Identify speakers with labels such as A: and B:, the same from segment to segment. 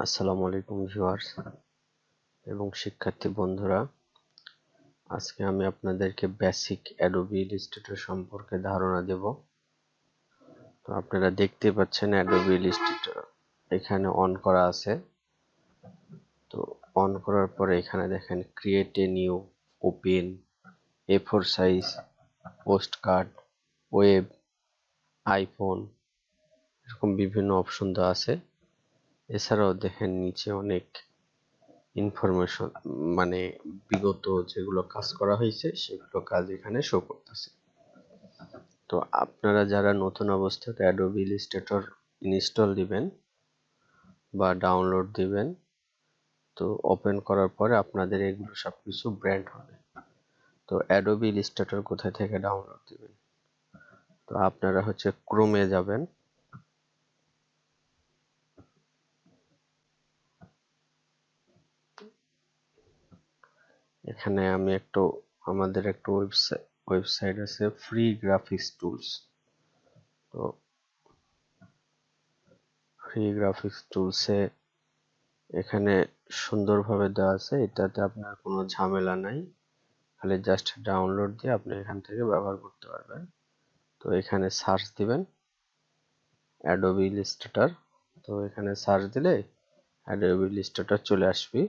A: আসসালামু আলাইকুম ভিউয়ার্স এবং শিক্ষার্থী বন্ধুরা, আজকে আমি আপনাদেরকে বেসিক অ্যাডোবি ইলাস্ট্রেটর সম্পর্কে ধারণা দেব। তো আপনারা দেখতে পাচ্ছেন অ্যাডোবি ইলাস্ট্রেটর এখানে অন করা আছে। তো অন করার পরে এখানে দেখেন create a new, open, A4 size, post card, web, iPhone, এরকম বিভিন্ন অপশন দেওয়া আছে। এছাড়াও দেখেন নিচে অনেক ইনফরমেশন, মানে বিগত যেগুলো কাজ করা হয়েছে সেগুলো কাজ এখানে শো করতেছে। তো আপনারা যারা নতুন অবস্থাতে অ্যাডোবি ইলাস্ট্রেটর ইনস্টল দিবেন বা ডাউনলোড দিবেন, তো ওপেন করার পরে আপনাদের এগুলো সবকিছু ব্র্যান্ড হবে। তো অ্যাডোবি ইলাস্ট্রেটর কোথায় থেকে ডাউনলোড দিবেন? তো আপনারা ক্রোমে যাবেন। এখানে আমি আমাদের একটা ওয়েবসাইট আছে, ফ্রি গ্রাফিক্স টুলস। তো ফ্রি গ্রাফিক্স টুলসে এখানে সুন্দরভাবে দেওয়া আছে, এটাতে আপনার কোনো ঝামেলা নাই, খালি জাস্ট ডাউনলোড দিয়ে আপনি এখান থেকে ব্যবহার করতে পারবেন। তো এখানে সার্চ দিবেন অ্যাডোবি ইলাস্ট্রেটর। তো এখানে সার্চ দিলে অ্যাডোবি ইলাস্ট্রেটর চলে আসবে।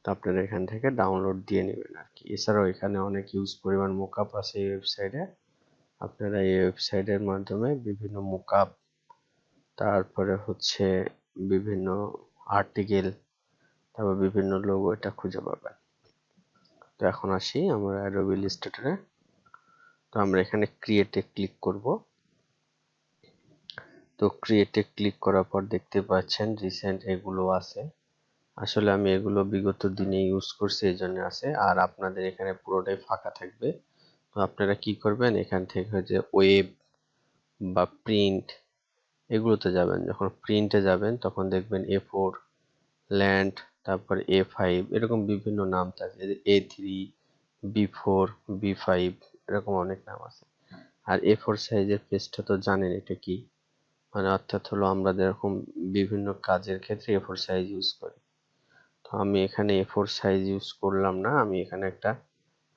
A: তো আপনারা এখান থেকে ডাউনলোড দিয়ে নেবেন আর কি। এছাড়াও এখানে অনেক ইউজ পরিমাণ মোকআপ আছে এই ওয়েবসাইটে। আপনারা এই ওয়েবসাইটের মাধ্যমে বিভিন্ন মোকআপ, তারপরে বিভিন্ন আর্টিকেল, তারপর বিভিন্ন লোগো এটা খুঁজে পাবেন। তো এখন আসি আমরা অ্যাডোবি ইলাস্ট্রেটরে। তো আমরা এখানে ক্রিয়েটে ক্লিক করব। তো ক্রিয়েটে ক্লিক করার পর দেখতে পাচ্ছেন রিসেন্ট এগুলো আছে। আসলে আমি এগুলো বিগত দিনে ইউজ করছি, এই জন্য আছে। আর আপনাদের এখানে পুরোটাই ফাঁকা থাকবে। তো আপনারা কি করবেন, এখান থেকে ওয়েব বা প্রিন্ট এগুলোতে যাবেন। যখন প্রিন্টে যাবেন তখন দেখবেন A4, ল্যান্ড, তারপর A5, এরকম বিভিন্ন নাম থাকে, A3, B4, B5, এরকম অনেক নাম আছে। আর A4 সাইজের পেজটা তো জানেন এটা কি, মানে অর্থাৎ আমরা যেরকম বিভিন্ন কাজের ক্ষেত্রে A4 সাইজ ইউজ করি। তো আমি এখানে A4 সাইজ ইউজ করলাম না, আমি এখানে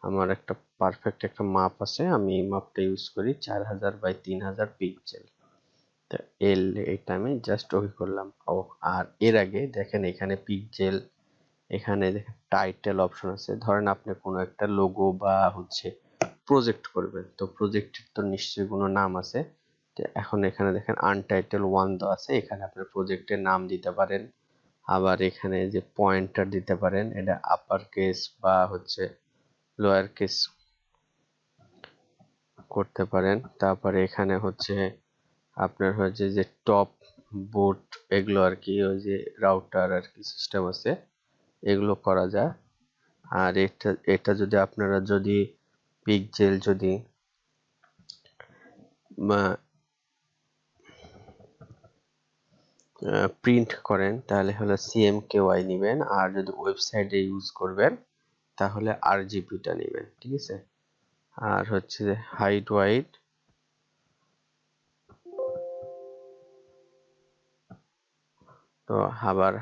A: আমার একটা পারফেক্ট একটা মাপ আছে, আমি এই মাপটা ইউজ করি 4000 বাই 3000 পিক্সেল। তো এটা আমি জাস্ট ওকে করলাম। আর এর আগে দেখেন এখানে পিক্সেল, এখানে দেখেন টাইটেল অপশন আছে। ধরেন আপনি কোনো একটা লোগো বা প্রজেক্ট করবেন, তো প্রজেক্টের তো নিশ্চয়ই কোনো নাম আছে। তো এখন এখানে দেখেন আনটাইটেল 1 দেওয়া আছে, এখানে আপনি প্রজেক্টের নাম দিতে পারেন। আবার এখানে যে পয়েন্টার দিতে পারেন, এটা আপার কেস বা লোয়ার কেস করতে পারেন। তারপরে এখানে আপনার যে টপ, বুট, এগুলো আর কি, ওই যে রাউটার আর কি সিস্টেম আছে, এগুলো করা যায়। আর এটা যদি আপনারা পিক্সেল প্রিন্ট করেন তাহলে CMKY নেবেন, আর যদি ওয়েবসাইটে ইউজ করবেন তাহলে RGBটা নেবেন, ঠিক আছে। আর হাইট ওয়াইড, তো আবার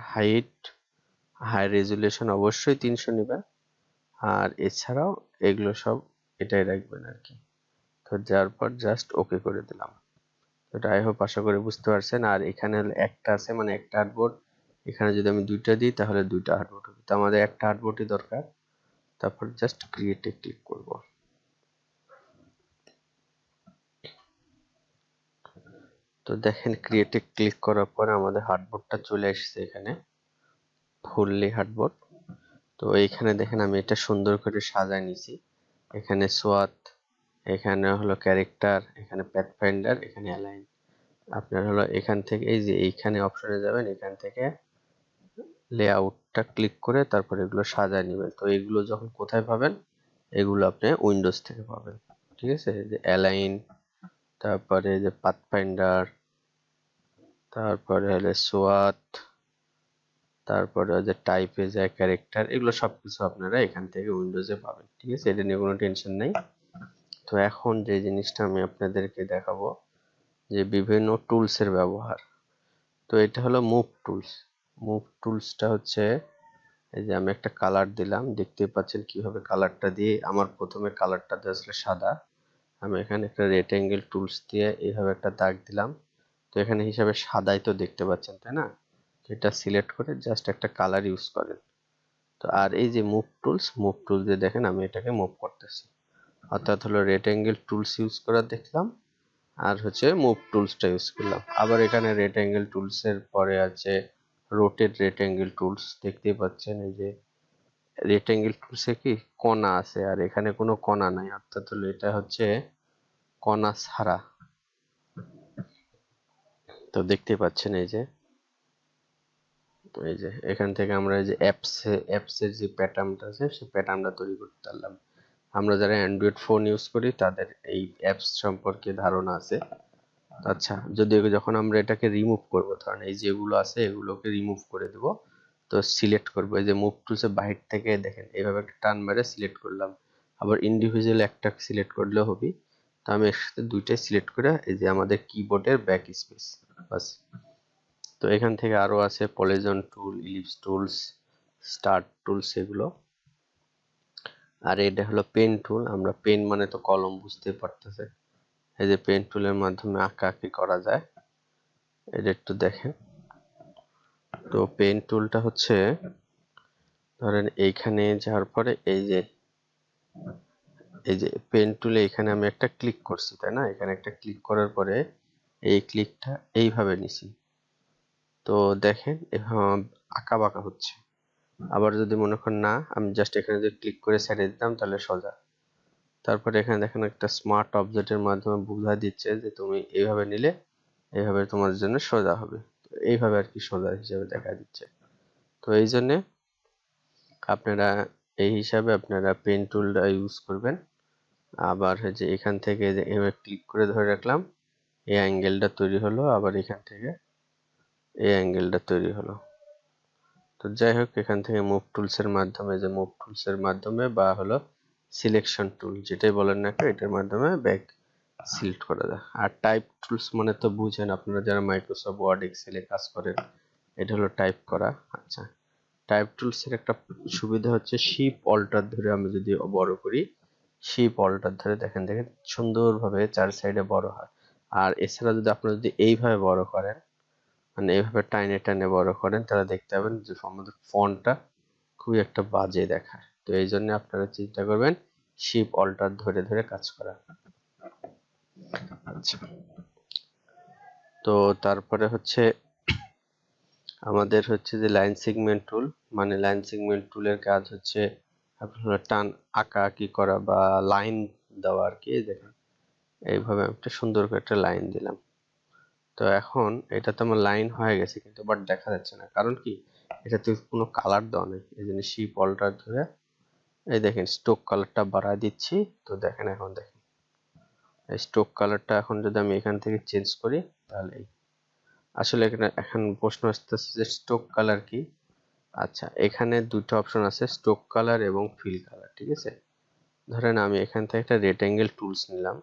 A: হাই রেজুলেশন অবশ্যই 300 নেবেন। আর এছাড়াও এগুলো সব এটাই রাখবেন আর কি। তো যার পর জাস্ট ওকে করে দিলাম। তো আই হোপ, আশা করি বুঝতে পারছেন। আর এখানে একটা আছে, মানে একটা আর্টবোর্ড, এখানে যদি আমি দুইটা দিই তাহলে দুইটা আর্টবোর্ড হবে। তো আমাদের একটা আর্টবোর্ডই দরকার। তারপর জাস্ট ক্রিয়েটে ক্লিক করব। তো দেখেন ক্রিয়েটে ক্লিক করার পরে আমাদের হার্ডবোর্ডটা চলে এসেছে এখানে, ফুললি হার্ডবোর্ড। তো এইখানে দেখেন আমি এটা সুন্দর করে সাজায় নিছি। এখানে সোয়াত, এখানে ক্যারেক্টার, এখানে প্যাথ ফাইন্ডার, এখানে অ্যালাইন। আপনার এখান থেকে এই যে এইখানে অপশনে যাবেন, এখান থেকে লেআউটটা ক্লিক করে তারপর এগুলো সাজায় নেবেন। তো এগুলো যখন কোথায় পাবেন, এগুলো আপনি উইন্ডোজ থেকে পাবেন, ঠিক আছে। যে অ্যালাইন, তারপরে যে পাথ ফাইন্ডার, তারপরে সোয়াত, তারপরে টাইপে যায় ক্যারেক্টার, এগুলো সবকিছু আপনারা এখান থেকে উইন্ডোজে পাবেন, ঠিক আছে। এটা নিয়ে কোনো টেনশন নেই। তো এখন যে জিনিসটা আমি আপনাদেরকে দেখাবো, যে বিভিন্ন টুলসের ব্যবহার। তো এটা হলো মুভ টুলস। মুভ টুলসটা হচ্ছে এই যে আমি একটা কালার দিলাম, দেখতে পাচ্ছেন কিভাবে কালারটা দিয়ে। আমার প্রথমে কালারটা আসলে সাদা, আমি এখানে একটা রেক্টেঙ্গেল টুলস দিয়ে এইভাবে একটা দাগ দিলাম। তো এখানে হিসাবে সাদাই তো দেখতে পাচ্ছেন, তাই না? এটা সিলেক্ট করে জাস্ট একটা কালার ইউজ করেন। তো আর এই যে মুভ টুলস দিয়ে দেখেন আমি এটাকে মুভ করতেছি, অর্থাৎ হলো রেক্টেঙ্গেল টুলস ইউজ করা দেখলাম, আর হচ্ছে মুভ টুলসটা ইউজ করলাম। আবার এখানে রেক্টেঙ্গেল টুলস এর পরে আছে রোটেট রেক্টেঙ্গেল টুলস, দেখতেই পাচ্ছেন এই যে রেক্টেঙ্গেল টুলসে কি কণা আছে, আর এখানে কোনো কণা নাই, অর্থাৎ হলো এটা হচ্ছে কণা ছাড়া। তো দেখতেই পাচ্ছেন এই যে এখান থেকে আমরা এই যে অ্যাপসের যে প্যাটার্নটা আছে সেই প্যাটার্নটা তৈরি করতে পারলাম। আমরা যারা অ্যান্ড্রয়েড ফোন ইউজ করি তাদের এই অ্যাপস সম্পর্কে ধারণা আছে। আচ্ছা, যদি যখন আমরা এটাকে রিমুভ করব, ধরেন এই যেগুলো আছে এগুলোকে রিমুভ করে দেব, তো সিলেক্ট করব, এই যে মুভ টুলসের বাহির থেকে দেখেন এইভাবে একটা টান মেরে সিলেক্ট করলাম। আবার ইন্ডিভিজুয়াল একটা সিলেক্ট করলেও হবে। তো আমি একসাথে দুইটাই সিলেক্ট করে এই যে আমাদের কিবোর্ডের ব্যাক স্পেস, বাস। তো এখান থেকে আরো আছে polygon tool, ellipse tools, start tools এগুলো। আর এটা হলো পেন টুল, আমরা পেন মানে তো কলম, বুঝতে পারতেছে। এই যে পেন টুলের মাধ্যমে আঁকাআঁকি করা যায়, এটা একটু দেখেন। তো পেন টুলটা হচ্ছে ধরেন এইখানে যাওয়ার পরে এই যে পেন টুলে এখানে আমি একটা ক্লিক করছি, তাই না? এখানে একটা ক্লিক করার পরে এই ক্লিকটা এইভাবে নিছি, তো দেখেন আঁকা বাঁকা হচ্ছে। আবার যদি মনে করেন না, আমি জাস্ট এখানে যদি ক্লিক করে ছেড়ে দিতাম তাহলে সোজা। তারপরে এখানে দেখেন একটা স্মার্ট অবজেক্টের মাধ্যমে বোঝা দিচ্ছে যে তুমি এইভাবে নিলে এইভাবে তোমার জন্য সোজা হবে। এইভাবে আর কি সোজা হিসেবে দেখা দিচ্ছে। তো এই জন্য আপনারা এই হিসাবে আপনারা পেন টুলটা ইউজ করবেন। আবার যে এখান থেকে যে এভাবে ক্লিক করে ধরে রাখলাম, এই অ্যাঙ্গেলটা তৈরি হলো, আবার এখান থেকে এই অ্যাঙ্গেলটা তৈরি হলো। তো যাই হোক, এখান থেকে মুভ টুলসের মাধ্যমে বা হলো সিলেকশন টুল যেটাই বলেন না কেন, এটার মাধ্যমে ব্যাক সিলেক্ট করা যায়। আর টাইপ টুলস মানে তো বুঝেন আপনারা যারা মাইক্রোসফট ওয়ার্ড এক্সেলে কাজ করেন, এটা হলো টাইপ করা। আচ্ছা, টাইপ টুলস এর একটা সুবিধা হচ্ছে শিপ অল্টার ধরে আমি যদি বড় করি, শিপ অল্টার ধরে দেখেন সুন্দরভাবে চার সাইডে বড় হয়। আর এছাড়া যদি আপনারা যদি এইভাবে বড় করেন, মানে এইভাবে টাইনে টাইনে বড় করেন, তাহলে দেখতে পাবেন যে আমাদের ফন্টটা খুবই একটা বাজে দেখায়। তো এই জন্য আপনারা চিন্তা করবেন শিপ অল্টার ধরে ধরে কাজ করা। আচ্ছা, তো তারপরে হচ্ছে আমাদের হচ্ছে যে লাইন সেগমেন্ট টুল, মানে লাইন সেগমেন্ট টুলের কাজ হচ্ছে আপনার টান আঁকাআঁকি করা বা লাইন দেওয়া আর কি। দেখেন এইভাবে একটা সুন্দর করে একটা লাইন দিলাম। তো এখন এটা তো আমার লাইন হয়ে গেছে, কিন্তু বাট দেখা যাচ্ছে না, কারণ কি এটাতে কোনো কালার দেওয়া নেই। এই জন্য শিপ অল্টার ধরে এই দেখেন স্ট্রোক কালারটা বাড়ায় দিচ্ছি। তো দেখেন এখন দেখেন স্ট্রোক কালারটা এখন যদি আমি এখান থেকে চেঞ্জ করি, তাহলে আসলে এখানে এখন প্রশ্ন আসতেছে যে স্ট্রোক কালার কি। আচ্ছা, এখানে দুটো অপশন আছে, স্ট্রোক কালার এবং ফিল কালার, ঠিক আছে? ধরেন আমি এখান থেকে একটা রেক্টেঙ্গেল টুলস নিলাম।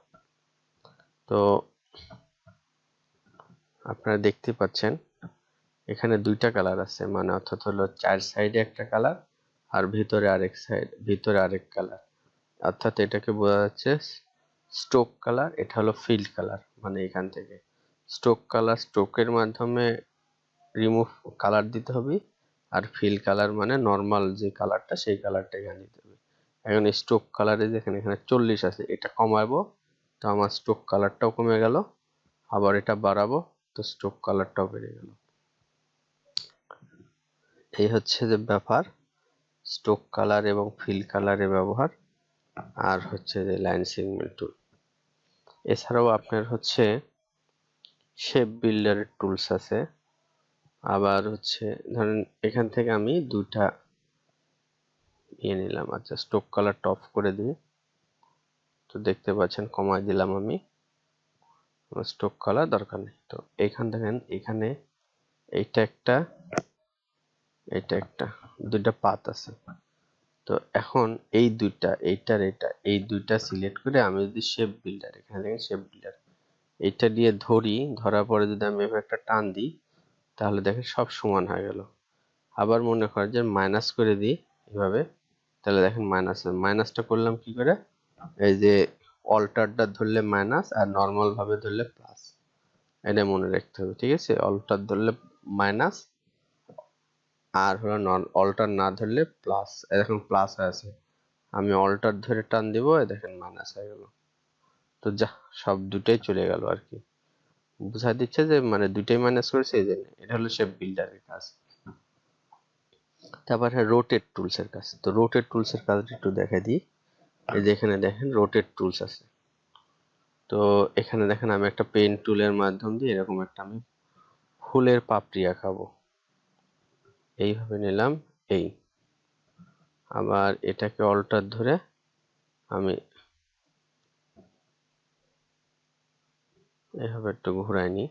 A: তো আপনারা দেখতে পাচ্ছেন এখানে দুইটা কালার আছে, মানে অর্থাৎ হলো চার সাইডে একটা কালার আর ভিতরে আরেক কালার, অর্থাৎ এটাকে বোঝা যাচ্ছে স্ট্রোক কালার, এটা হলো ফিল কালার। মানে এখান থেকে স্ট্রোক কালার, স্ট্রোকের মাধ্যমে রিমুভ কালার দিতে হবে, আর ফিল কালার মানে নর্মাল যে কালারটা সেই কালারটা এখানে দিতে হবে। এখন স্ট্রোক কালারে দেখেন এখানে 40 আছে, এটা কমাবো তো আমার স্ট্রোক কালারটাও কমে গেল, আবার এটা বাড়াবো তো স্ট্রোক কালারটাও বেড়ে গেল। এই হচ্ছে যে ব্যাপার স্ট্রোক কালার এবং ফিল কালারের ব্যবহার। আর হচ্ছে যে লাইন সেগমেন্ট টুল, এছাড়াও আপনার হচ্ছে শেপ বিল্ডারের টুলস আছে। আবার হচ্ছে ধরেন এখান থেকে আমি দুইটা নিলাম। আচ্ছা, স্ট্রোক কালারটা অফ করে দিই। তো দেখতে পাচ্ছেন কমায় দিলাম আমি, স্ট্রোক কালার দরকার নেই। তো এইখান দেখেন এখানে এইটা একটা, এইটা একটা, দুইটা পাত আছে। তো এখন এই দুইটা, এই দুইটা সিলেক্ট করে আমি যদি শেপ বিল্ডার, এখানে দেখেন শেপ বিল্ডার, এইটা দিয়ে ধরি, ধরার পরে যদি আমি এভাবে একটা টান দিই, তাহলে দেখেন সব সমান হয়ে গেল। আবার মনে করেন যে মাইনাস করে দিই এভাবে, তাহলে দেখেন মাইনাসটা করলাম কি করে, এই যে অল্টারটা ধরলে মাইনাস আর নর্মাল ভাবে ধরলে প্লাস, এটা মনে রাখতে হবে। ঠিক আছে, অল্টার ধরলে মাইনাস আর হলো নন অল্টার না ধরলে প্লাস। এখন প্লাস আছে, আমি অল্টার ধরে টান দিব, দেখেন মাইনাস হয়ে গেল। তো যা, সব দুটাই চলে গেল আর কি। বুঝা দিচ্ছে যে মানে দুটাই মাইনাস করেছে, এই জন্য এটা হলো শেপ বিল্ডারের কাজ। তারপর রোটেট টুলস এর কাজ। তো রোটেট টুলস এর কাজটা একটু দেখাই দিই। এই যে এখানে দেখেন রোটেট টুলস আছে। তো এখানে দেখেন আমি একটা পেন টুলের মাধ্যম দিয়ে এরকম একটা আমি ফুলের পাপড়ি আঁকাবো। এইভাবে নিলাম, এই আবার এটাকে অল্টার ধরে আমি এইভাবে একটু ঘুরাই নিই।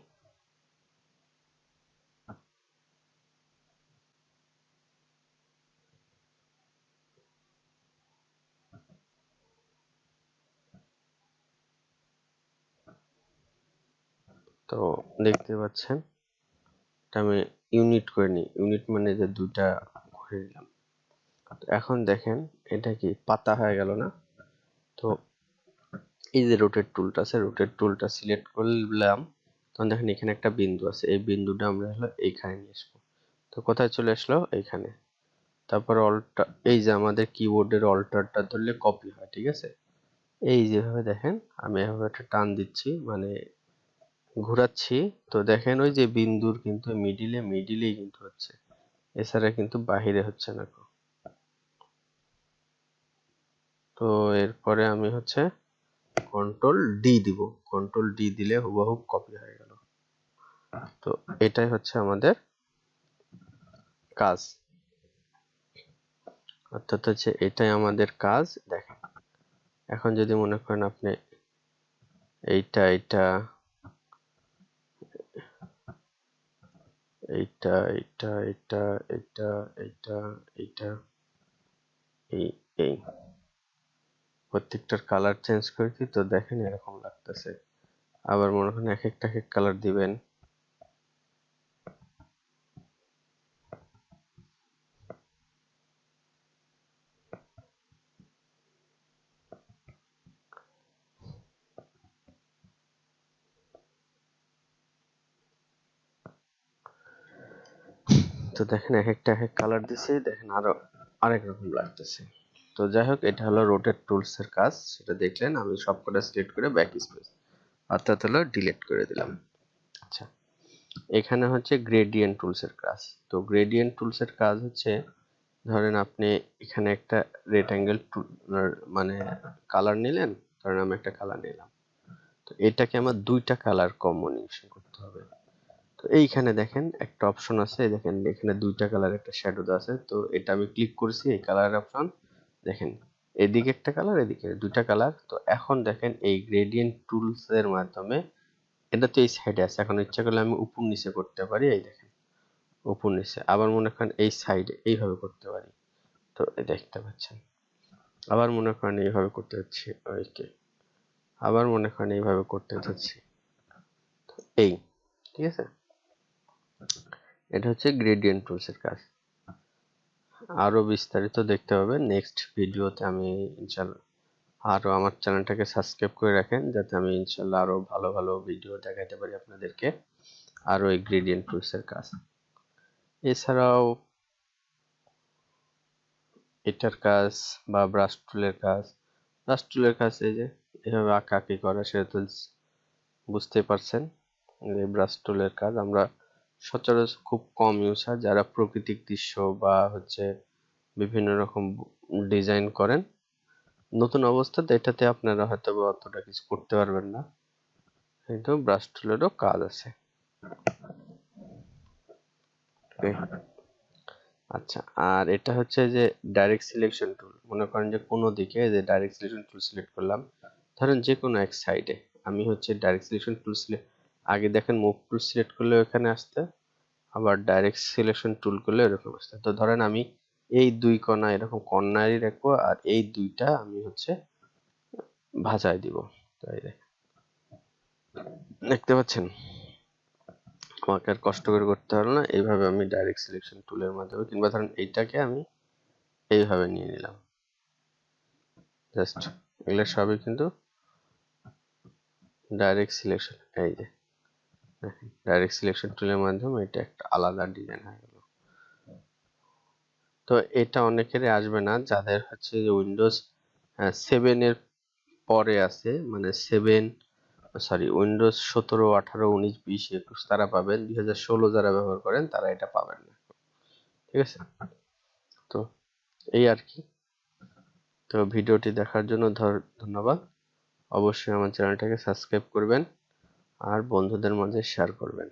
A: তো দেখতে পাচ্ছেন এটা আমি ইউনিট করে নিই। ইউনিট মানে যে দুইটা ঘুরে নিলাম। এখন দেখেন এটা কি পাতা হয়ে গেল না? তো এই যে রোটেট টুলটা আছে, রোটেট টুলটা সিলেক্ট করলাম, তখন দেখেন এখানে একটা বিন্দু আছে, এই বিন্দুটা আমরা হলো এইখানে নিয়ে আসবো। তো কোথায় চলে আসলো? এইখানে। তারপর অল্টার, এই যে আমাদের কিবোর্ডের অল্টারটা ধরলে কপি হয়, ঠিক আছে? এই যেভাবে দেখেন আমি এভাবে একটা টান দিচ্ছি, মানে ঘোরাচ্ছি। তো দেখেন ওই যে বিন্দুর কিন্তু মিডিলেই কিন্তু হচ্ছে, এছাড়া কিন্তু বাহিরে হচ্ছে না। তো এরপরে আমি হচ্ছে কন্ট্রোল ডি দিব। কন্ট্রোল ডি দিলে হুবহু কপি হয়ে গেল। তো এটাই হচ্ছে আমাদের কাজ, অর্থাৎ হচ্ছে এটাই আমাদের কাজ। দেখেন এখন যদি মনে করেন আপনি এইটা এইটা এইটা এইটা এইটা এইটা এইটা এইটা এই এই প্রত্যেকটার কালার চেঞ্জ করে দিই, তো দেখেন এরকম লাগতেছে। আবার মনে করেন এক একটা এক কালার দিবেন। তো দেখেন এক একটা এক কালার দিছে, দেখেন আরো আরেক রকম লাগতেছে। তো যাই হোক, এটা হলো রোটেট টুলস এর কাজ, সেটা দেখলেন। আমি সবকটা সিলেক্ট করে ব্যাক স্পেস অর্থাৎ হলো ডিলিট করে দিলাম। আচ্ছা, এখানে হচ্ছে গ্রেডিয়েন্ট টুলস এর কাজ। তো গ্রেডিয়েন্ট টুলস এর কাজ হচ্ছে, ধরেন আপনি এখানে একটা রেক্টাঙ্গেল মানে কালার নিলেন, ধরেন আমি একটা কালার নিলাম, তো এটাকে আমার দুইটা কালার কম্বিনেশন করতে হবে। তো এইখানে দেখেন একটা অপশন আছে, দেখেন এখানে দুইটা কালার একটা শ্যাডো আছে। তো এটা আমি ক্লিক করছি, এই কালার অপশন, দেখেন এদিকে একটা কালার, এদিকে দুইটা কালার। তো এখন দেখেন এই গ্রেডিয়েন্ট টুলস এর মাধ্যমে, এটা তো এই সাইডে আছে, এখন ইচ্ছা করলে আমি উপর নিচে করতে পারি। এই দেখেন উপর নিচে, আবার মনে করেন এই সাইডে এইভাবে করতে পারি। তো দেখতে পাচ্ছেন, আবার মনে করেন এইভাবে করতে যাচ্ছি, ওইকে আবার মনে করেন এইভাবে করতে যাচ্ছি, এই, ঠিক আছে। এটা হচ্ছে গ্রেডিয়েন্ট টুলস এর কাজ। আরো বিস্তারিত দেখতে হবে নেক্সট ভিডিওতে। আমি ইনশাল্লাহ আরো আমার চ্যানেলটাকে সাবস্ক্রাইব করে রাখেন, যাতে আমি ইনশাল্লাহ আরো ভালো ভালো ভিডিও দেখাতে পারি আপনাদেরকে, আরো এই গ্রেডিয়েন্ট টুলস এর কাজ। এছাড়াও এটার কাজ বা ব্রাশ টুলের কাজ। ব্রাশ টুলের কাজ এই যে এভাবে আঁকাআঁকি করা, সেটা তো বুঝতেই পারছেন। এই ব্রাশ টুলের কাজ আমরা সচরাচর খুব কম ইউজ হয়, যারা প্রাকৃতিক দৃশ্য বা হচ্ছে বিভিন্ন রকম ডিজাইন করেন নতুন অবস্থাতে, এটাতে আপনারা হয়তো অতটা কিছু করতে পারবেন না, কিন্তু ব্রাশ টুলেরও কাজ আছে। Okay? আচ্ছা, আর এটা হচ্ছে যে ডাইরেক্ট সিলেকশন টুল। মনে করেন যে কোনো দিকে যে ডাইরেক্ট সিলেকশন টুল সিলেক্ট করলাম, ধরেন যে কোনো এক সাইডে আমি হচ্ছে ডাইরেক্ট সিলেকশন টুল সিলেক্ট, আগে দেখেন মুভ টুল সিলেক্ট করলে ওখানে আসতে, আবার ডাইরেক্ট সিলেকশন টুল করলে এরকম আসতে। তো ধরেন আমি এই দুই কোণা এরকম কর্নারই রাখবো, আর এই দুইটা আমি হচ্ছে ভাঁজায় দিব। তাই দেখতে পাচ্ছেন, আমাকে আর কষ্ট করে করতে হলো না, এইভাবে আমি ডাইরেক্ট সিলেকশন টুলের মাধ্যমে, কিংবা ধরেন এইটাকে আমি এইভাবে নিয়ে নিলাম জাস্ট। এগুলো সবই কিন্তু ডাইরেক্ট সিলেকশন। এই যে ডাইরেক্ট সিলেকশন টুলের মাধ্যমে এটা একটা আলাদা ডিজাইন হয়ে গেল। তো এটা অনেকেরই আসবে না যাদের হচ্ছে যে উইন্ডোজ 7 এর পরে আছে, মানে 7 সরি উইন্ডোজ 17, 18, 19, 20, 21 তারা পাবেন। 2016 যারা ব্যবহার করেন তারা এটা পাবেন না। ঠিক আছে, তো এই আর কি। তো ভিডিওটি দেখার জন্য ধন্যবাদ। অবশ্যই আমার চ্যানেলটাকে সাবস্ক্রাইব করবেন আর বন্ধুদের মাঝে শেয়ার করবেন।